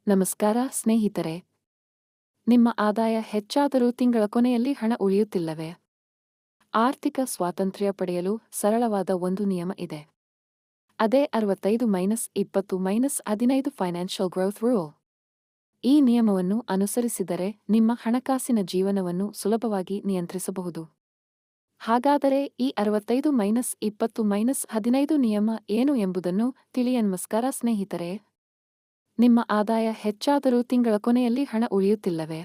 ನಮಸ್ಕಾರ ಸ್ನೇಹಿತರೆ. ನಿಮ್ಮ ಆದಾಯ ಹೆಚ್ಚಾದರೂ ತಿಂಗಳ ಕೊನೆಯಲ್ಲಿ ಹಣ ಉಳಿಯುತ್ತಿಲ್ಲವೇ? ಆರ್ಥಿಕ ಸ್ವಾತಂತ್ರ್ಯ ಪಡೆಯಲು ಸರಳವಾದ ಒಂದು ನಿಯಮ ಇದೆ. ಅದೇ 65-20-15 ಫೈನಾನ್ಷಿಯಲ್ ಗ್ರೋತ್ ರೂಲ್. ಈ ನಿಯಮವನ್ನು ಅನುಸರಿಸಿದರೆ ನಿಮ್ಮ ಹಣಕಾಸಿನ ಜೀವನವನ್ನು ಸುಲಭವಾಗಿ ನಿಯಂತ್ರಿಸಬಹುದು. ಹಾಗಾದರೆ ಈ 65-20-15 ನಿಯಮ ಏನು ಎಂಬುದನ್ನು ನಮಸ್ಕಾರ ಸ್ನೇಹಿತರೆ. ನಿಮ್ಮ ಆದಾಯ ಹೆಚ್ಚಾದರೂ ತಿಂಗಳ ಕೊನೆಯಲ್ಲಿ ಹಣ ಉಳಿಯುತ್ತಿಲ್ಲವೇ?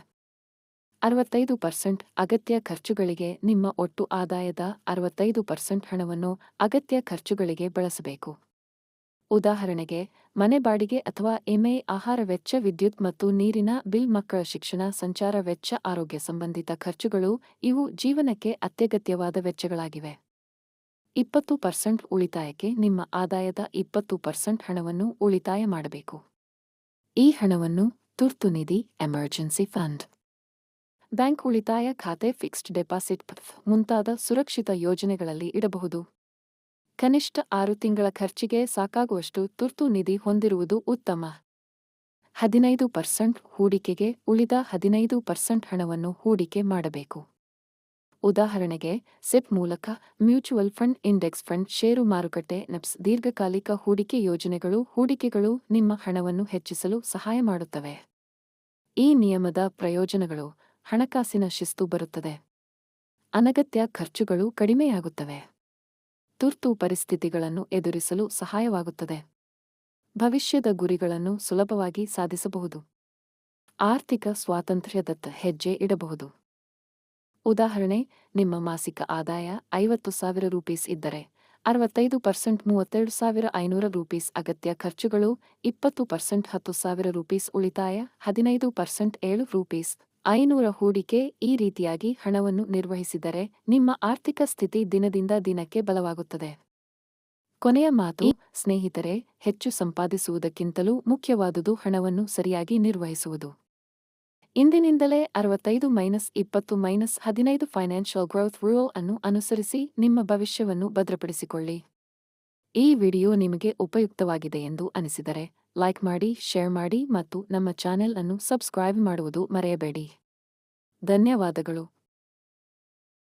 65% ಅಗತ್ಯ ಖರ್ಚುಗಳಿಗೆ. ನಿಮ್ಮ ಒಟ್ಟು ಆದಾಯದ 65% ಹಣವನ್ನು ಅಗತ್ಯ ಖರ್ಚುಗಳಿಗೆ ಬಳಸಬೇಕು. ಉದಾಹರಣೆಗೆ, ಮನೆ ಬಾಡಿಗೆ ಅಥವಾ ಇಎಂಐ, ಆಹಾರ ವೆಚ್ಚ, ವಿದ್ಯುತ್ ಮತ್ತು ನೀರಿನ ಬಿಲ್, ಮಕ್ಕಳ ಶಿಕ್ಷಣ, ಸಂಚಾರ ವೆಚ್ಚ, ಆರೋಗ್ಯ ಸಂಬಂಧಿತ ಖರ್ಚುಗಳು ಇವು ಜೀವನಕ್ಕೆ ಅತ್ಯಗತ್ಯವಾದ ವೆಚ್ಚಗಳಾಗಿವೆ. 20% ಉಳಿತಾಯಕ್ಕೆ. ನಿಮ್ಮ ಆದಾಯದ 20% ಹಣವನ್ನು ಉಳಿತಾಯ ಮಾಡಬೇಕು. ಈ ಹಣವನ್ನು ತುರ್ತು ನಿಧಿ, ಎಮರ್ಜೆನ್ಸಿ ಫಂಡ್, ಬ್ಯಾಂಕ್ ಉಳಿತಾಯ ಖಾತೆ, ಫಿಕ್ಸ್ಡ್ ಡೆಪಾಸಿಟ್ ಮುಂತಾದ ಸುರಕ್ಷಿತ ಯೋಜನೆಗಳಲ್ಲಿ ಇಡಬಹುದು. ಕನಿಷ್ಠ 6 ತಿಂಗಳ ಖರ್ಚಿಗೆ ಸಾಕಾಗುವಷ್ಟು ತುರ್ತು ನಿಧಿ ಹೊಂದಿರುವುದು ಉತ್ತಮ. 15% ಹೂಡಿಕೆಗೆ. ಉಳಿದ 15% ಹಣವನ್ನು ಹೂಡಿಕೆ ಮಾಡಬೇಕು. ಉದಾಹರಣೆಗೆ, ಸಿಪ್ ಮೂಲಕ, ಮ್ಯೂಚುವಲ್ ಫಂಡ್, ಇಂಡೆಕ್ಸ್ ಫಂಡ್, ಷೇರು ಮಾರುಕಟ್ಟೆ, ನೆಪ್ಸ್. ದೀರ್ಘಕಾಲಿಕ ಹೂಡಿಕೆ ಯೋಜನೆಗಳು. ಹೂಡಿಕೆಗಳು ನಿಮ್ಮ ಹಣವನ್ನು ಹೆಚ್ಚಿಸಲು ಸಹಾಯ ಮಾಡುತ್ತವೆ. ಈ ನಿಯಮದ ಪ್ರಯೋಜನಗಳು: ಹಣಕಾಸಿನ ಶಿಸ್ತು ಬರುತ್ತದೆ, ಅನಗತ್ಯ ಖರ್ಚುಗಳು ಕಡಿಮೆಯಾಗುತ್ತವೆ, ತುರ್ತು ಪರಿಸ್ಥಿತಿಗಳನ್ನು ಎದುರಿಸಲು ಸಹಾಯವಾಗುತ್ತದೆ, ಭವಿಷ್ಯದ ಗುರಿಗಳನ್ನು ಸುಲಭವಾಗಿ ಸಾಧಿಸಬಹುದು, ಆರ್ಥಿಕ ಸ್ವಾತಂತ್ರ್ಯದತ್ತ ಹೆಜ್ಜೆ ಇಡಬಹುದು. ಉದಾಹರಣೆ, ನಿಮ್ಮ ಮಾಸಿಕ ಆದಾಯ 50,000 ರೂಪೀಸ್ ಇದ್ದರೆ 65% 32,500 ರೂಪೀಸ್ ಅಗತ್ಯ ಖರ್ಚುಗಳು, 20% 10,000 ರೂಪೀಸ್ ಉಳಿತಾಯ, 15% 7 ರೂಪೀಸ್ 500 ಹೂಡಿಕೆ. ಈ ರೀತಿಯಾಗಿ ಹಣವನ್ನು ನಿರ್ವಹಿಸಿದರೆ ನಿಮ್ಮ ಆರ್ಥಿಕ ಸ್ಥಿತಿ ದಿನದಿಂದ ದಿನಕ್ಕೆ ಬಲವಾಗುತ್ತದೆ. ಕೊನೆಯ ಮಾತು ಸ್ನೇಹಿತರೆ, ಹೆಚ್ಚು ಸಂಪಾದಿಸುವುದಕ್ಕಿಂತಲೂ ಮುಖ್ಯವಾದುದು ಹಣವನ್ನು ಸರಿಯಾಗಿ ನಿರ್ವಹಿಸುವುದು. ಇಂದಿನಿಂದಲೇ 65-20-15 ಫೈನಾನ್ಷಿಯಲ್ ಗ್ರೋತ್ ರೂಲ್ ಅನ್ನು ಅನುಸರಿಸಿ ನಿಮ್ಮ ಭವಿಷ್ಯವನ್ನು ಭದ್ರಪಡಿಸಿಕೊಳ್ಳಿ. ಈ ವಿಡಿಯೋ ನಿಮಗೆ ಉಪಯುಕ್ತವಾಗಿದೆ ಎಂದು ಅನಿಸಿದರೆ ಲೈಕ್ ಮಾಡಿ, ಶೇರ್ ಮಾಡಿ ಮತ್ತು ನಮ್ಮ ಚಾನೆಲ್ ಅನ್ನು ಸಬ್ಸ್ಕ್ರೈಬ್ ಮಾಡುವುದು ಮರೆಯಬೇಡಿ. ಧನ್ಯವಾದಗಳು.